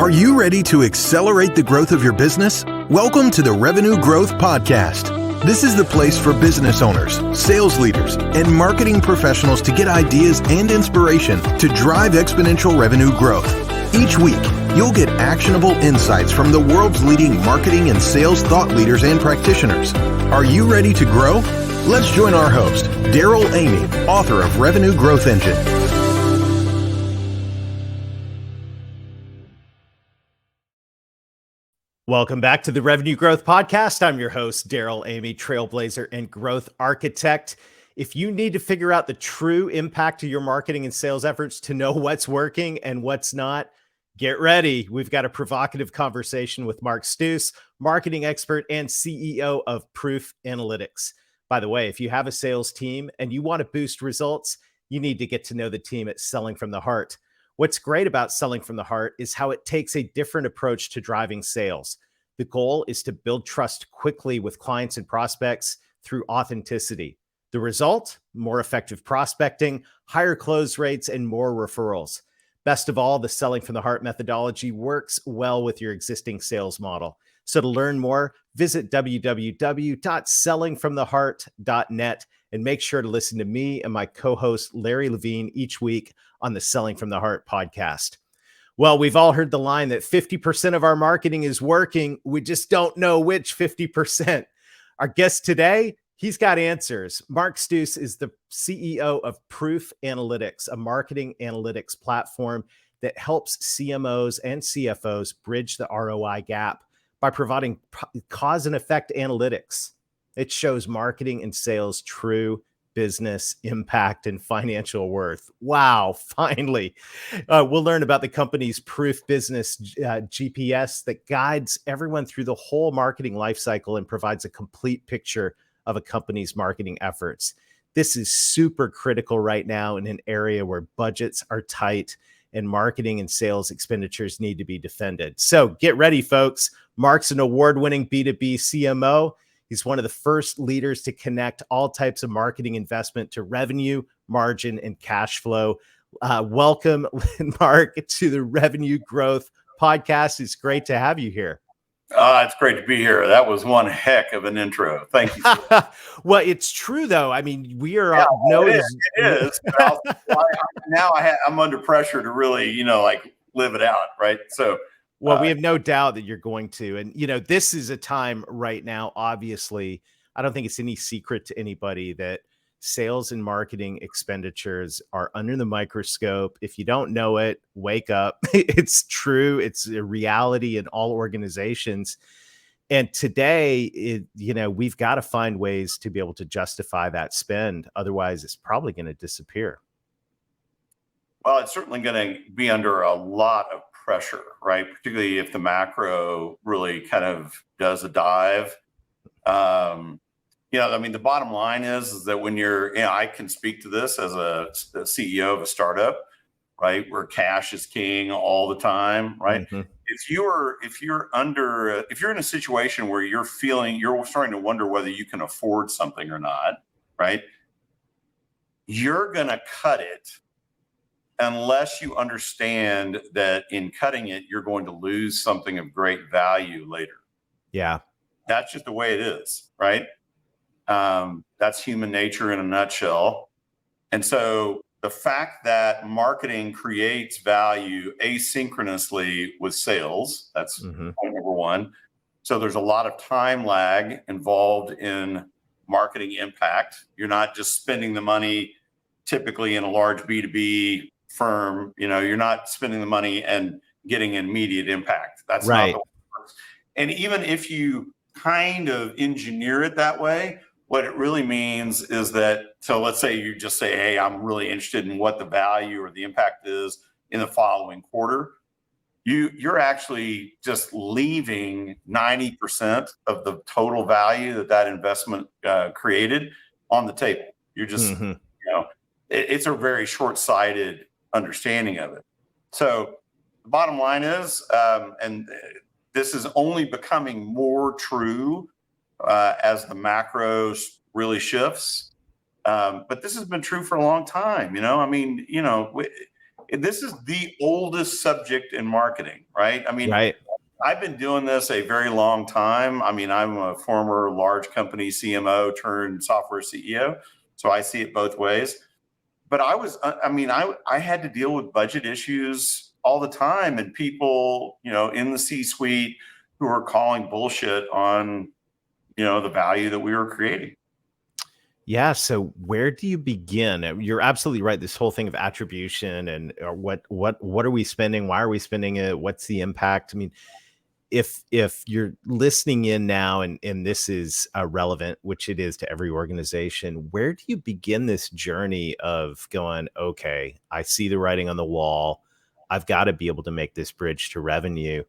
Are you ready to accelerate the growth of your business? Welcome to the Revenue Growth Podcast. This is the place for business owners, sales leaders, and marketing professionals to get ideas and inspiration to drive exponential revenue growth. Each week, you'll get actionable insights from the world's leading marketing and sales thought leaders and practitioners. Are you ready to grow? Let's join our host, Daryl Amy, author of Revenue Growth Engine. Welcome back to the Revenue Growth Podcast. I'm your host, Daryl Amy, trailblazer and growth architect. If you need to figure out the true impact of your marketing and sales efforts to know what's working and what's not, get ready. We've got a provocative conversation with Mark Stouse, marketing expert and CEO of Proof Analytics. By the way, if you have a sales team and you want to boost results, you need to get to know the team at Selling from the Heart. What's great about Selling from the Heart is how it takes a different approach to driving sales. The goal is to build trust quickly with clients and prospects through authenticity. The result, more effective prospecting, higher close rates, and more referrals. Best of all, the Selling from the Heart methodology works well with your existing sales model. So to learn more, visit www.sellingfromtheheart.net and make sure to listen to me and my co-host Larry Levine each week on the Selling from the Heart podcast. Well, we've all heard the line that 50% of our marketing is working. We just don't know which 50%. Our guest today, he's got answers. Mark Stouse is the CEO of Proof Analytics, a marketing analytics platform that helps CMOs and CFOs bridge the ROI gap by providing cause and effect analytics. It shows marketing and sales true business impact and financial worth. Wow, finally. We'll learn about the company's Proof Business GPS that guides everyone through the whole marketing lifecycle and provides a complete picture of a company's marketing efforts. This is super critical right now in an area where budgets are tight and marketing and sales expenditures need to be defended. So get ready, folks. Mark's an award-winning B2B CMO. He's one of the first leaders to connect all types of marketing investment to revenue, margin, and cash flow. Welcome, Mark, to the Revenue Growth Podcast. It's great to have you here. It's great to be here. That was one heck of an intro. Thank you. Well, it's true, though. I mean, we are It is. Now I'm under pressure to really, live it out, right? So. Well, we have no doubt that you're going to. And, this is a time right now, obviously, I don't think it's any secret to anybody that sales and marketing expenditures are under the microscope. If you don't know it, wake up. It's true. It's a reality in all organizations. And today, we've got to find ways to be able to justify that spend. Otherwise, it's probably going to disappear. Well, it's certainly going to be under a lot of pressure, right? Particularly if the macro really kind of does a dive. The bottom line is that when I can speak to this as a CEO of a startup, right? Where cash is king all the time, right? Mm-hmm. If you're in a situation where you're starting to wonder whether you can afford something or not, right? You're going to cut it unless you understand that in cutting it, you're going to lose something of great value later. Yeah. That's just the way it is, right? That's human nature in a nutshell. And so the fact that marketing creates value asynchronously with sales, that's point number one. So there's a lot of time lag involved in marketing impact. You're not just spending the money typically in a large B2B firm, you're not spending the money and getting immediate impact. That's right. Not the way it works. And even if you kind of engineer it that way, what it really means is that, so let's say you just say, hey, I'm really interested in what the value or the impact is in the following quarter. You're actually just leaving 90% of the total value that investment created on the table. You're just, it's a very short-sighted understanding of it. So the bottom line is, and this is only becoming more true as the macro really shifts. But this has been true for a long time. this is the oldest subject in marketing, right? I mean, Right. I've been doing this a very long time. I mean, I'm a former large company CMO turned software CEO, so I see it both ways. But I had to deal with budget issues all the time, and people, in the C-suite who are calling bullshit on, the value that we were creating. Yeah. So where do you begin? You're absolutely right. This whole thing of attribution and what are we spending? Why are we spending it? What's the impact? I mean, if you're listening in now and this is relevant, which it is to every organization, where do you begin this journey of going, okay, I see the writing on the wall. I've got to be able to make this bridge to revenue.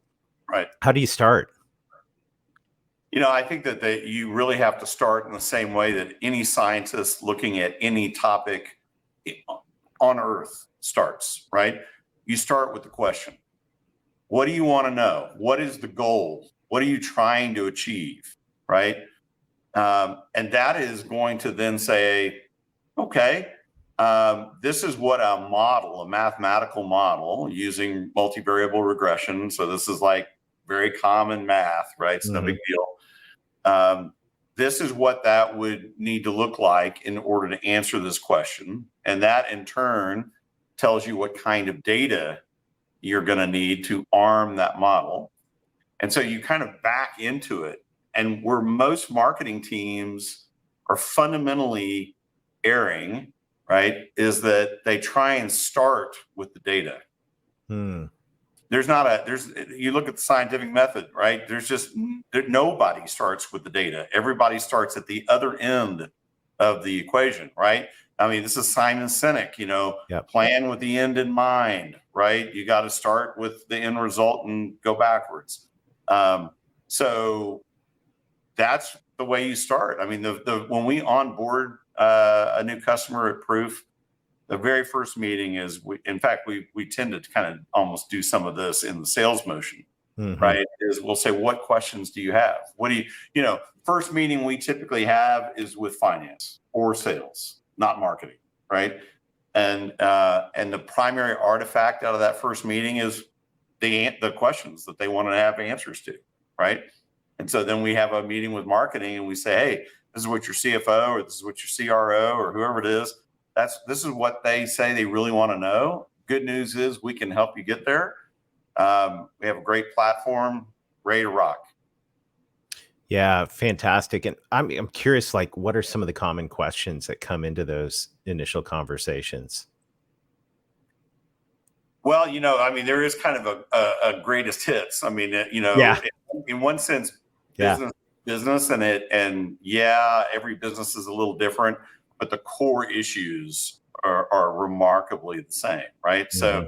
Right. How do you start? I think that you really have to start in the same way that any scientist looking at any topic on Earth starts, right? You start with the question. What do you want to know? What is the goal? What are you trying to achieve, right? And that is going to then say, okay, this is what a mathematical model using multivariable regression. So this is like very common math, right? It's no big deal. This is what that would need to look like in order to answer this question. And that in turn tells you what kind of data you're going to need to arm that model. And so you kind of back into it. And where most marketing teams are fundamentally erring, right, is that they try and start with the data. You look at the scientific method, right? Nobody starts with the data. Everybody starts at the other end of the equation, right? I mean, this is Simon Sinek, plan with the end in mind, right? You got to start with the end result and go backwards. So that's the way you start. I mean, when we onboard a new customer at Proof, the very first meeting is, we tend to kind of almost do some of this in the sales motion, right? Is we'll say, what questions do you have? First meeting we typically have is with finance or sales, not marketing, right? And the primary artifact out of that first meeting is the questions that they want to have answers to, right? And so then we have a meeting with marketing and we say, hey, this is what your CFO or this is what your CRO or whoever it is, this is what they say they really want to know. Good news is we can help you get there. We have a great platform, ready to rock. Yeah, fantastic. And I'm curious, like, what are some of the common questions that come into those initial conversations? Well, there is kind of a greatest hits. I mean, in one sense, business and every business is a little different, but the core issues are remarkably the same, right? So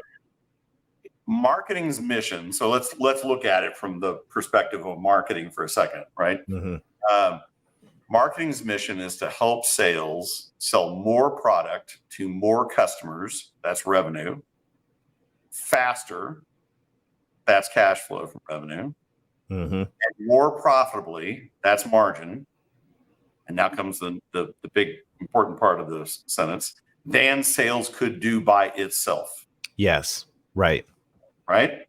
marketing's mission. So let's look at it from the perspective of marketing for a second, right? Marketing's mission is to help sales sell more product to more customers. That's revenue. Faster. That's cash flow from revenue. And more profitably. That's margin. And now comes the big important part of this sentence. Than sales could do by itself. Yes. Right. Right.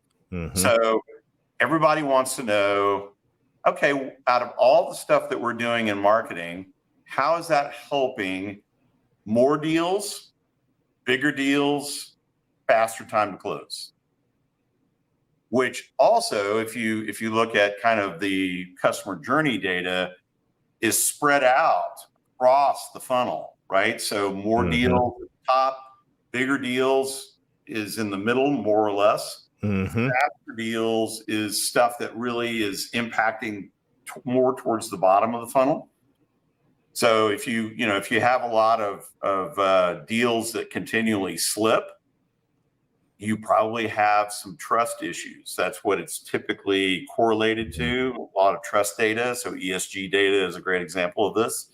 So everybody wants to know, okay, out of all the stuff that we're doing in marketing, how is that helping more deals, bigger deals, faster time to close? Which also, if you look at kind of the customer journey data, is spread out across the funnel, right? So more deals at the top, bigger deals is in the middle, more or less. Faster deals is stuff that really is impacting more towards the bottom of the funnel. So if you have a lot of deals that continually slip, you probably have some trust issues. That's what it's typically correlated to, a lot of trust data. So ESG data is a great example of this.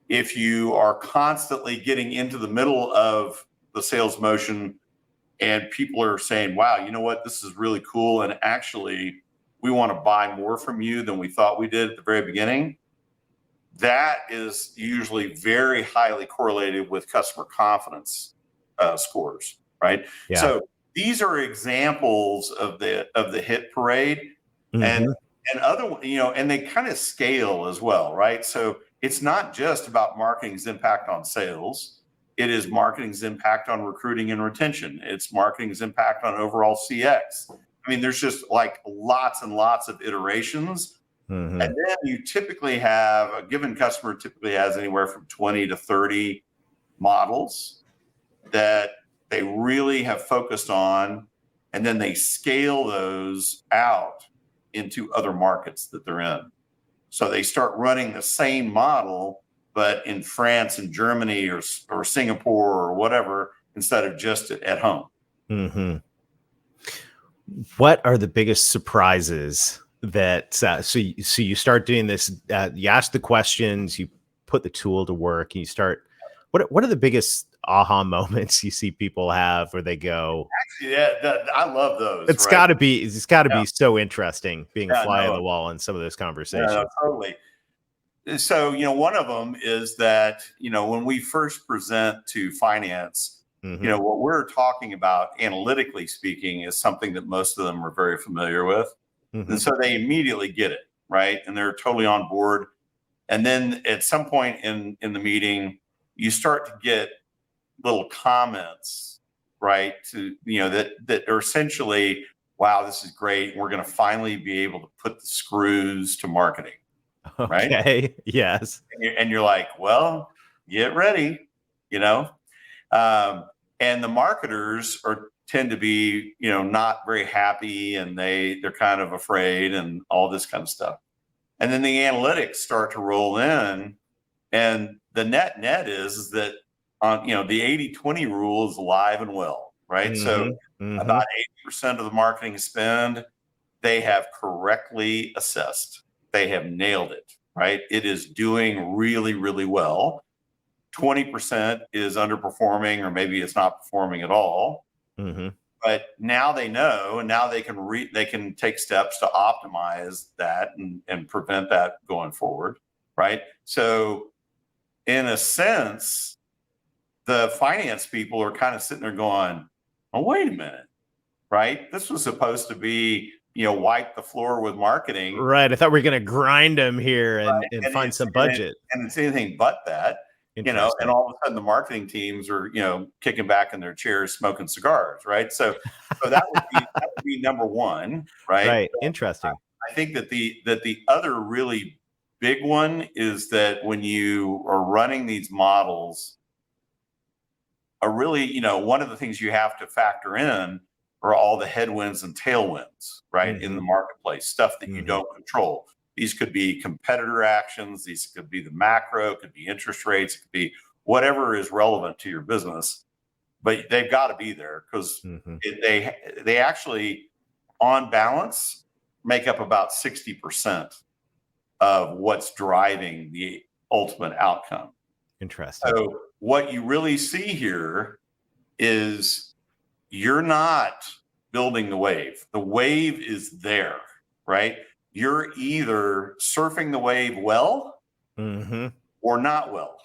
If you are constantly getting into the middle of the sales motion and people are saying, wow, you know what, this is really cool, and actually we want to buy more from you than we thought we did at the very beginning, that is usually very highly correlated with customer confidence scores. right? Yeah. So these are examples of the hit parade, and Mhm. other, and they kind of scale as well, right? So it's not just about marketing's impact on sales. It is marketing's impact on recruiting and retention. It's marketing's impact on overall CX. I mean, there's just like lots and lots of iterations. Mhm. And then you typically have a given customer typically has anywhere from 20 to 30 models that they really have focused on, and then they scale those out into other markets that they're in. So they start running the same model, but in France and Germany or Singapore or whatever, instead of just at home. Mhm. What are the biggest surprises that so you start doing this, you ask the questions, you put the tool to work, and you start what are the biggest aha moments you see people have where they go, Yeah, I love those. it's Right? got to be Yeah, so interesting being a yeah, fly on no, the wall in some of those no, conversations. totally. So, one of them is that, when we first present to finance, Mhm. what we're talking about, analytically speaking, is something that most of them are very familiar with. And Mhm. so they immediately get it, right? And they're totally on board. And then at some point in the meeting, you start to get little comments, right? That are essentially, wow, this is great. We're going to finally be able to put the screws to marketing, right? Okay. Yes. And you're like, well, get ready, you know. Um, and the marketers tend to be, not very happy, and they're kind of afraid, and all this kind of stuff. And then the analytics start to roll in, and the net is that on the 80-20 rule is alive and well, right? So Mhm. Mhm. about 80% of the marketing spend they have correctly assessed. They have nailed it, right? It is doing really, really well. 20% is underperforming, or maybe it's not performing at all. Mhm. But now they know, and now they can take steps to optimize that and prevent that going forward, right? So in a sense, the finance people are kind of sitting there going, oh, wait a minute, right? This was supposed to be, wipe the floor with marketing, Right. I thought we were gonna grind them here and and find some budget. it's anything but that. And Interesting. all of a sudden the marketing teams are, kicking back in their chairs, smoking cigars, right? So that would be number one, right? Right. Interesting. I think that the other really big one is that when you are running these models, really, one of the things you have to factor in are all the headwinds and tailwinds, right, in the Mhm. marketplace, stuff that you Mhm. don't control. These could be competitor actions, these could be the macro, it could be interest rates, it could be whatever is relevant to your business, but they've got to be there because Mhm. they actually, on balance, make up about 60% of what's driving the ultimate outcome. Interesting. So what you really see here is you're not building the wave. The wave is there, right? You're either surfing the wave well Mhm. or not well,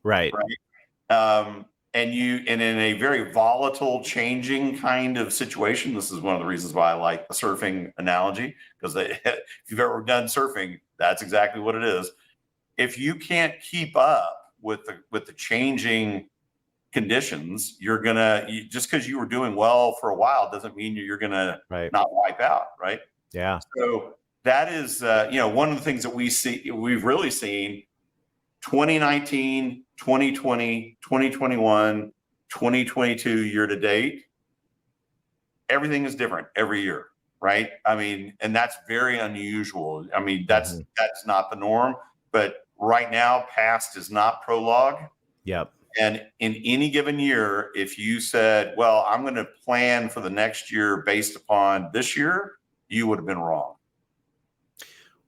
Right. right? And in a very volatile, changing kind of situation, this is one of the reasons why I like the surfing analogy, because if you've ever done surfing, that's exactly what it is. If you can't keep up with the changing conditions, just because you were doing well for a while doesn't mean you're gonna Right. not wipe out, right? Yeah. So that is, one of the things that we've really seen 2019, 2020, 2021, 2022 year to date. Everything is different every year, right? I mean, and that's very unusual. I mean, that's Mhm. that's not the norm, but right now, past is not prologue. Yep. And in any given year, if you said, well, I'm going to plan for the next year based upon this year, you would have been wrong.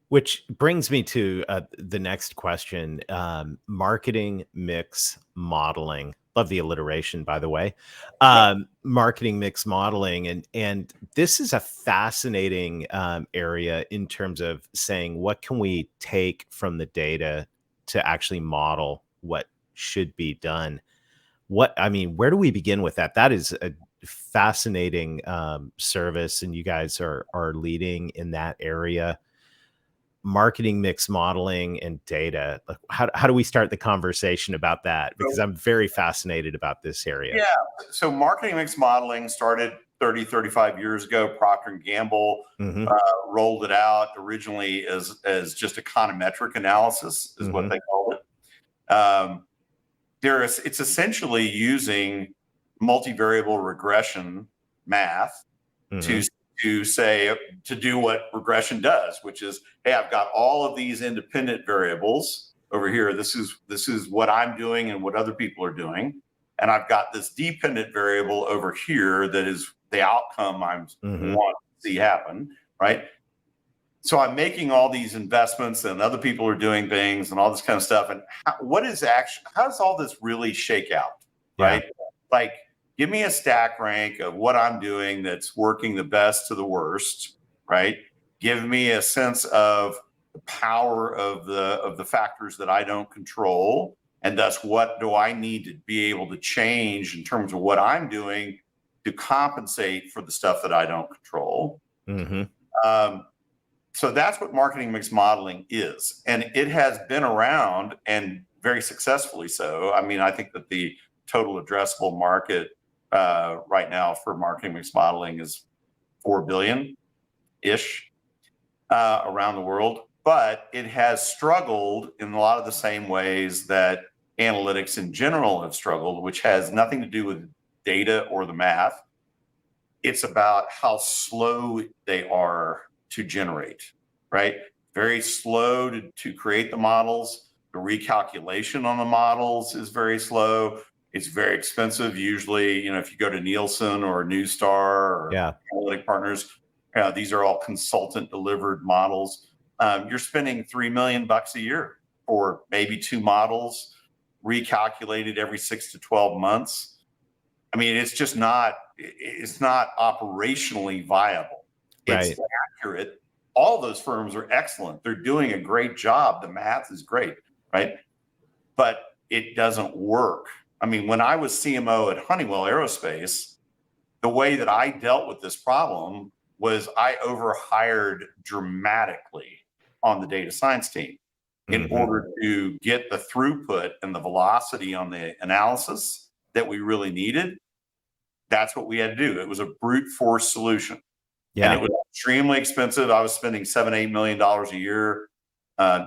Which brings me to the next question, marketing mix modeling. Love the alliteration, by the way. Yeah. Marketing mix modeling, and this is a fascinating area in terms of saying what can we take from the data to actually model what should be done. Where do we begin with that? That is a fascinating service, and you guys are leading in that area. Marketing mix modeling and data. Like, how do we start the conversation about that? Because I'm very fascinated about this area. Yeah. So marketing mix modeling started 30, 35 years ago. Procter & Gamble rolled it out originally as just econometric analysis is what they called it. It's essentially using multivariable regression math to do what regression does, which is, hey, I've got all of these independent variables over here. This is what I'm doing and what other people are doing. And I've got this dependent variable over here that is the outcome I want to see happen, right? So I'm making all these investments and other people are doing things and all this kind of stuff. And how does all this really shake out, right? Like, give me a stack rank of what I'm doing that's working the best to the worst, right? Give me a sense of the power of the factors that I don't control. And thus, what do I need to be able to change in terms of what I'm doing to compensate for the stuff that I don't control? So that's what marketing mix modeling is. And it has been around, and very successfully so. I mean, I think that the total addressable market right now for marketing mix modeling is 4 billion-ish around the world. But it has struggled in a lot of the same ways that analytics in general have struggled, which has nothing to do with data or the math. It's about how slow they are to generate, right? Very slow to create the models. The recalculation on the models is very slow. It's very expensive. Usually, if you go to Nielsen or Newstar or Analytic Partners, these are all consultant delivered models. You're spending $3 million a year for maybe 2 models, recalculated every 6 to 12 months. I mean, it's not operationally viable. It's accurate. All those firms are excellent. They're doing a great job. The math is great, right? But it doesn't work. I mean, when I was CMO at Honeywell Aerospace, the way that I dealt with this problem was I overhired dramatically on the data science team in order to get the throughput and the velocity on the analysis that we really needed. That's what we had to do. It was a brute force solution. And it was extremely expensive. I was spending $7-8 million a year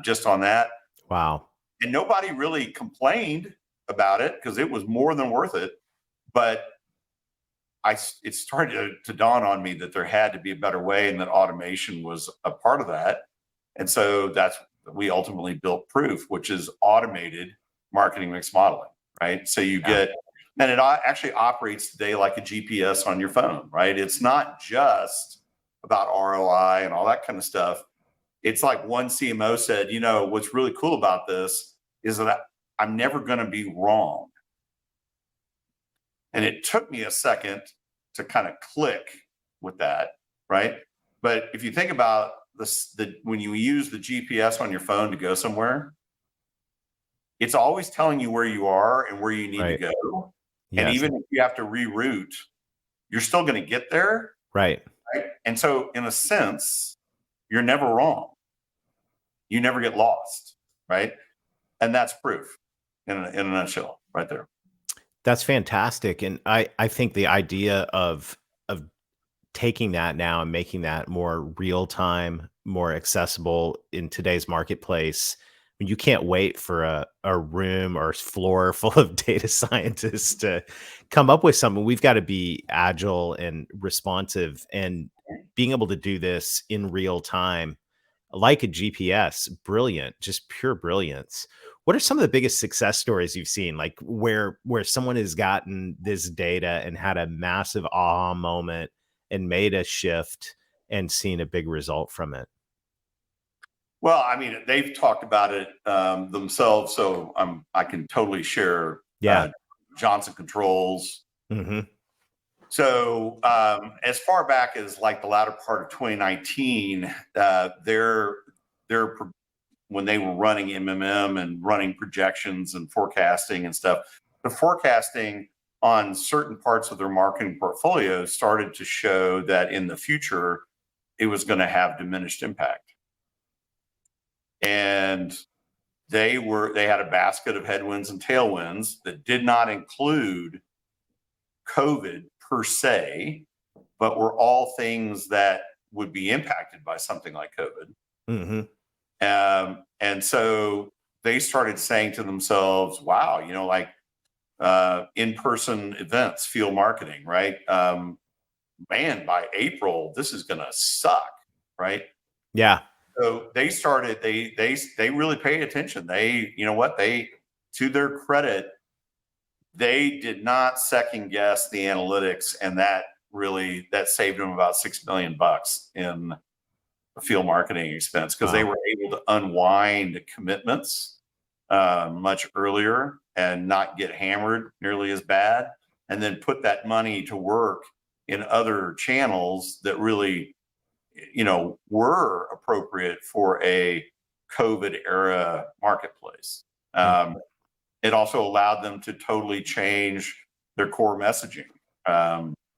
just on that. Wow. And nobody really complained about it because it was more than worth it. But it started to dawn on me that there had to be a better way and that automation was a part of that. And so we ultimately built Proof, which is automated marketing mix modeling, right? So you get, and it actually operates today like a GPS on your phone, right? It's not just about ROI and all that kind of stuff. It's like one CMO said, what's really cool about this is that I'm never going to be wrong. And it took me a second to kind of click with that, right? But if you think about when you use the GPS on your phone to go somewhere, it's always telling you where you are and where you need to go. Yes. And even if you have to reroute, you're still going to get there. Right. And so in a sense, you're never wrong. You never get lost, right? And that's Proof in a nutshell right there. That's fantastic. And I think the idea of taking that now and making that more real time, more accessible in today's marketplace, you can't wait for a room or floor full of data scientists to come up with something. We've got to be agile and responsive, and being able to do this in real time, like a GPS, brilliant, just pure brilliance. What are some of the biggest success stories you've seen, like where someone has gotten this data and had a massive aha moment and made a shift and seen a big result from it? Well, I mean, they've talked about it themselves, so I can totally share. Johnson Controls. So as far back as like the latter part of 2019, when they were running MMM and running projections and forecasting and stuff, the forecasting on certain parts of their marketing portfolio started to show that in the future, it was going to have diminished impact. And they had a basket of headwinds and tailwinds that did not include COVID per se, but were all things that would be impacted by something like COVID. And so they started saying to themselves, wow, like in-person events, field marketing, right? Man, by April, this is going to suck, right? Yeah. So they started, they really paid attention. To their credit, they did not second guess the analytics, and that saved them about $6 million in field marketing expense, because they were able to unwind commitments much earlier and not get hammered nearly as bad, and then put that money to work in other channels that really, were appropriate for a COVID era marketplace. It also allowed them to totally change their core messaging,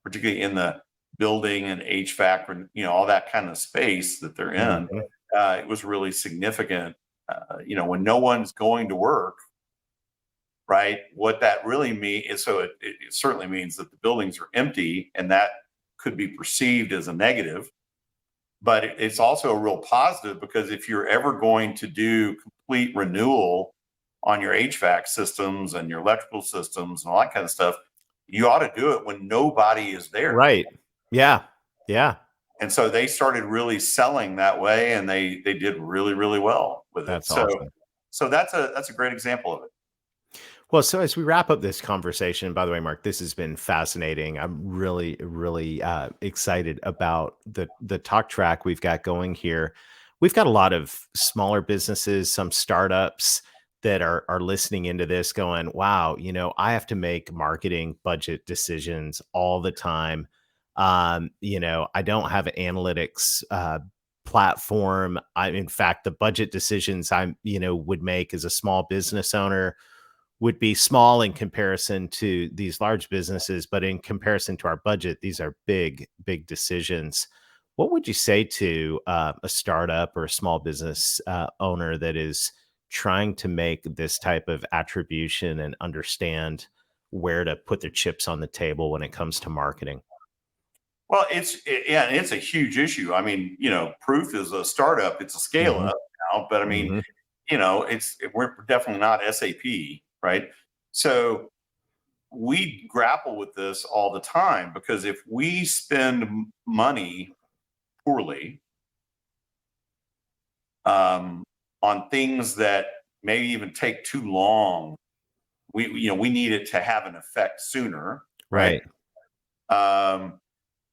particularly in the building and HVAC, all that kind of space that they're in. It was really significant. When no one's going to work, right? What that really means is, it certainly means that the buildings are empty, and that could be perceived as a negative. But it's also a real positive, because if you're ever going to do complete renewal on your HVAC systems and your electrical systems and all that kind of stuff, you ought to do it when nobody is there. Right. Yeah. Yeah. And so they started really selling that way, and they did really, really well with it. That's awesome. So that's a great example of it. Well, so as we wrap up this conversation, by the way, Mark, this has been fascinating. I'm really, really excited about the talk track we've got going here. We've got a lot of smaller businesses, some startups that are listening into this going, wow, I have to make marketing budget decisions all the time. I don't have an analytics platform. In fact, the budget decisions I would make as a small business owner would be small in comparison to these large businesses, but in comparison to our budget, these are big, big decisions. What would you say to a startup or a small business owner that is trying to make this type of attribution and understand where to put their chips on the table when it comes to marketing? Well, it's a huge issue. I mean, Proof is a startup; it's a scale up now. But I mean, we're definitely not SAP, right? So we grapple with this all the time, because if we spend money poorly on things that maybe even take too long, we need it to have an effect sooner, right?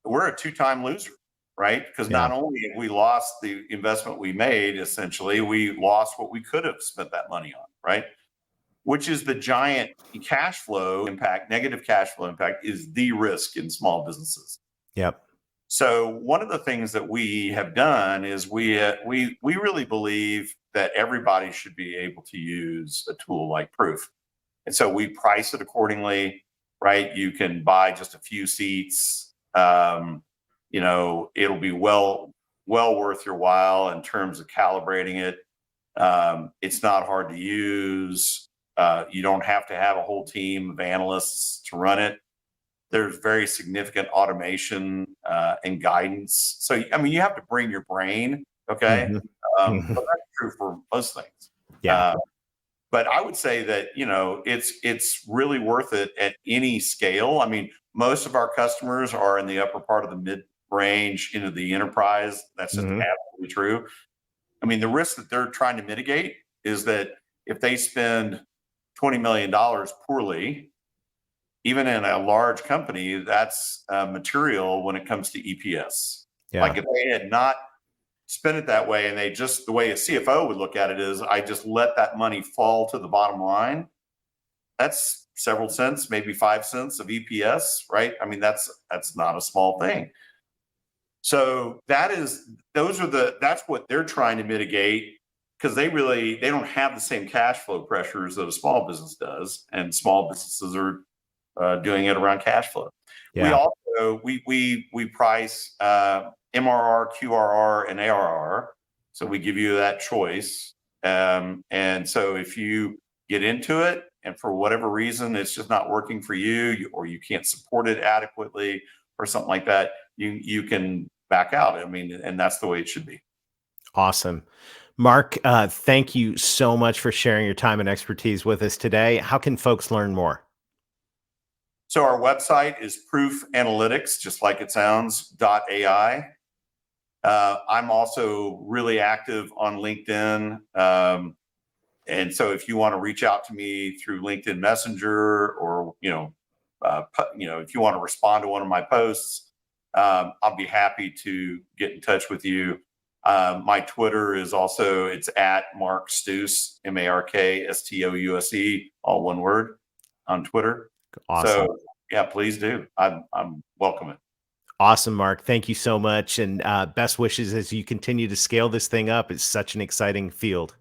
We're a two-time loser, right? Because not only have we lost the investment we made, essentially, we lost what we could have spent that money on, right? Which is the giant cash flow impact. Negative cash flow impact is the risk in small businesses. Yep. So one of the things that we have done is we really believe that everybody should be able to use a tool like Proof. And so we price it accordingly, right? You can buy just a few seats. It'll be well worth your while in terms of calibrating it. It's not hard to use. You don't have to have a whole team of analysts to run it. There's very significant automation and guidance. So, I mean, you have to bring your brain, okay? But that's true for most things. Yeah. But I would say that, it's really worth it at any scale. I mean, most of our customers are in the upper part of the mid-range into the enterprise. That's just absolutely true. I mean, the risk that they're trying to mitigate is that if they spend $20 million poorly, even in a large company, that's material when it comes to EPS. Yeah. Like if they had not spent it that way, and the way a CFO would look at it is, I just let that money fall to the bottom line, that's several cents, maybe 5 cents of EPS, right? I mean, that's not a small thing. So that's what they're trying to mitigate, because they don't have the same cash flow pressures that a small business does, and small businesses are doing it around cash flow. Yeah. We also we price MRR, QRR, and ARR, so we give you that choice. And so if you get into it and for whatever reason it's just not working for you, or you can't support it adequately or something like that, you can back out. I mean, and that's the way it should be. Awesome. Mark, thank you so much for sharing your time and expertise with us today. How can folks learn more? So our website is Proof Analytics, just like it sounds, .ai. I'm also really active on LinkedIn. And so if you want to reach out to me through LinkedIn Messenger, or, if you want to respond to one of my posts, I'll be happy to get in touch with you. My Twitter is also, it's at Mark Stouse, MarkStouse, all one word, on Twitter. Awesome. So yeah, please do. I'm welcome it. Awesome, Mark. Thank you so much. And best wishes as you continue to scale this thing up. It's such an exciting field.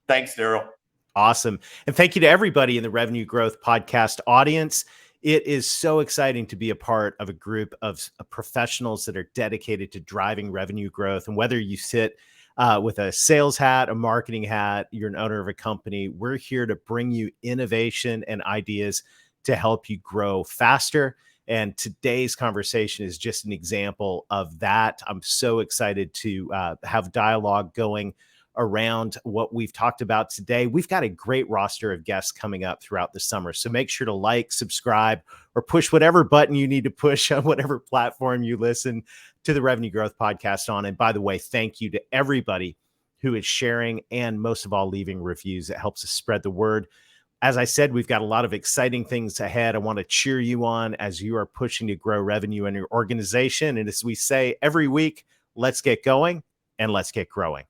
Thanks, Daryl. Awesome. And thank you to everybody in the Revenue Growth Podcast audience. It is so exciting to be a part of a group of professionals that are dedicated to driving revenue growth. And whether you sit with a sales hat, a marketing hat, you're an owner of a company, we're here to bring you innovation and ideas to help you grow faster. And today's conversation is just an example of that. I'm so excited to have dialogue going around what we've talked about today. We've got a great roster of guests coming up throughout the summer. So make sure to like, subscribe, or push whatever button you need to push on whatever platform you listen to the Revenue Growth Podcast on. And by the way, thank you to everybody who is sharing and most of all, leaving reviews. It helps us spread the word. As I said, we've got a lot of exciting things ahead. I want to cheer you on as you are pushing to grow revenue in your organization. And as we say every week, let's get going and let's get growing.